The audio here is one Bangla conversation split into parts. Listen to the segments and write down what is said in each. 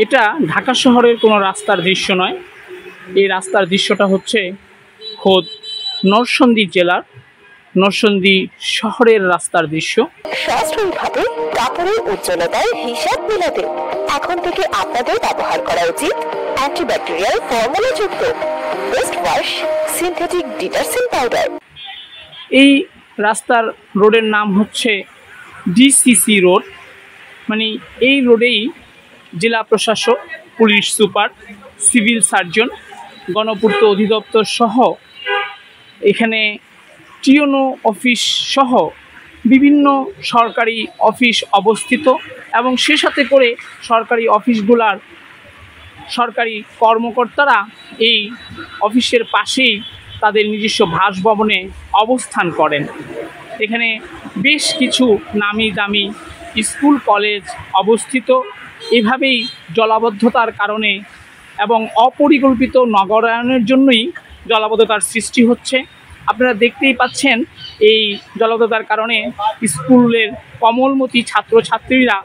এটা ঢাকা শহরের কোনো রাস্তার দৃশ্য নয়, এই রাস্তার দৃশ্যটা হচ্ছে খোদ নরসিংদী জেলার নরসিংদী শহরের রাস্তার দৃশ্য। সাশ্রয়ীভাবে কাপড়ের উজ্জ্বলতার হিসাব মেলাতে এখন থেকে আপনাদের ব্যবহার করা উচিত অ্যান্টিব্যাকটেরিয়াল ফর্মুলাযুক্ত best wash synthetic detergent powder. এই রাস্তার রোডের নাম হচ্ছে ডিসিসি রোড, মানে এই রোডেই জেলা প্রশাসক, পুলিশ সুপার, সিভিল সার্জন, গণপূর্ত অধিদপ্তর সহ এখানে টিওনো অফিস সহ বিভিন্ন সরকারি অফিস অবস্থিত এবং সে সাথে করে সরকারি অফিসগুলার সরকারি কর্মকর্তারা এই অফিসের পাশেই তাদের নিজস্ব বাসভবনে অবস্থান করেন। এখানে বেশ কিছু নামি দামি স্কুল কলেজ অবস্থিত। এভাবেই জলাবদ্ধতার কারণে এবং অপরিকল্পিত নগরায়নের জন্যই জলাবদ্ধতার সৃষ্টি হচ্ছে। আপনারা দেখতেই পাচ্ছেন এই জলাবদ্ধতার কারণে স্কুলের কোমলমতি ছাত্রছাত্রীরা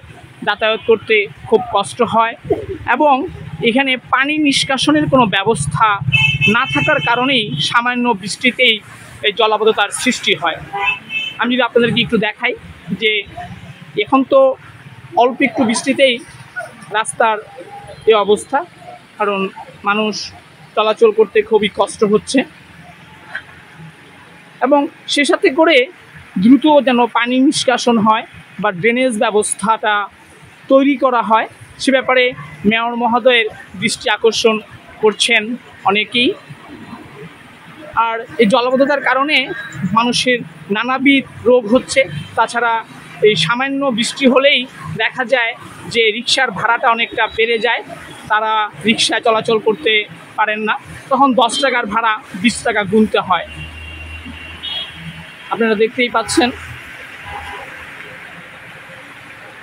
যাতায়াত করতে খুব কষ্ট হয় এবং এখানে পানি নিষ্কাশনের কোনো ব্যবস্থা না থাকার কারণেই সামান্য বৃষ্টিতেই এই জলাবদ্ধতার সৃষ্টি হয়। আমি যদি আপনাদেরকে একটু দেখাই যে এখন তো অল্প একটু বৃষ্টিতেই রাস্তার এই অবস্থা, কারণ মানুষ চলাচল করতে খুবই কষ্ট হচ্ছে এবং সে সাথে করে দ্রুত যেন পানি নিষ্কাশন হয় বা ড্রেনেজ ব্যবস্থাটা তৈরি করা হয় সে ব্যাপারে মেয়র মহোদয়ের দৃষ্টি আকর্ষণ করছেন অনেকেই। আর এই জলাবদ্ধতার কারণে মানুষের নানাবিধ রোগ হচ্ছে। তাছাড়া এই সামান্য বৃষ্টি হলেই দেখা যায় যে রিকশার ভাড়াটা অনেকটা বেড়ে যায়, তারা রিকশায় চলাচল করতে পারেন না, তখন 10 টাকার ভাড়া 20 টাকা গুনতে হয়। আপনারা দেখতেই পাচ্ছেন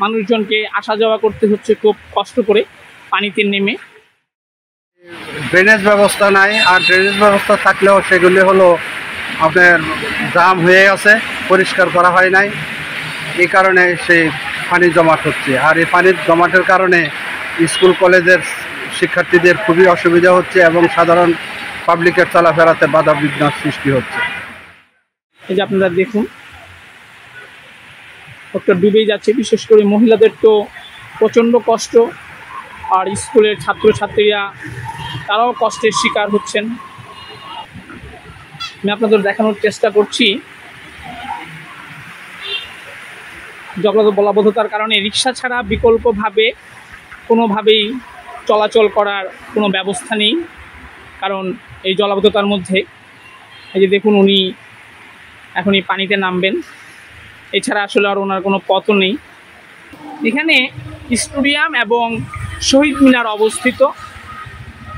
মানুষজনকে আসা যাওয়া করতে হচ্ছে খুব কষ্ট করে পানিতে নেমে। ড্রেনেজ ব্যবস্থা নাই, আর ড্রেনেজ ব্যবস্থা থাকলেও সেগুলি হলো আপনার জাম হয়ে আছে, পরিষ্কার করা হয় নাই, এই কারণে সেই পানি জমাট হচ্ছে। আর এই পানির জমাটের কারণে স্কুল কলেজের শিক্ষার্থীদের খুবই অসুবিধা হচ্ছে এবং সাধারণ পাবলিকের চলাফেরাতে বাধা বিঘ্ন সৃষ্টি হচ্ছে। এই যে আপনারা দেখুন একটা ডুবেই যাচ্ছে, বিশেষ করে মহিলাদের তো প্রচণ্ড কষ্ট, আর স্কুলের ছাত্রছাত্রীরা তারাও কষ্টের শিকার হচ্ছেন। আমি আপনাদের দেখানোর চেষ্টা করছি জলাবদ্ধতার কারণে রিক্সা ছাড়া বিকল্পভাবে কোনোভাবেই চলাচল করার কোনো ব্যবস্থা নেই, কারণ এই জলাবদ্ধতার মধ্যে এই যে দেখুন উনি এখনই পানিতে নামবেন, এছাড়া আসলে আর ওনার কোনো পথও নেই। এখানে স্টেডিয়াম এবং শহীদ মিনার অবস্থিত।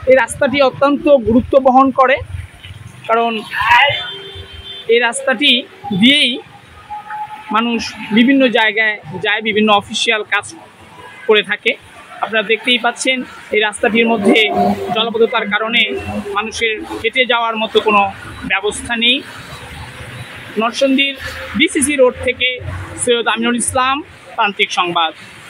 এই রাস্তাটি অত্যন্ত গুরুত্ব বহন করে, কারণ এই রাস্তাটি দিয়েই মানুষ বিভিন্ন জায়গায় যায়, বিভিন্ন অফিসিয়াল কাজ করে থাকে। আপনারা দেখতেই পাচ্ছেন এই রাস্তাটির মধ্যে জলাবদ্ধতার কারণে মানুষের হেঁটে যাওয়ার মতো কোনো ব্যবস্থা নেই। নরসিংদীর ডিসিসি রোড থেকে সৈয়দ আমিনুল ইসলাম, প্রান্তিক সংবাদ।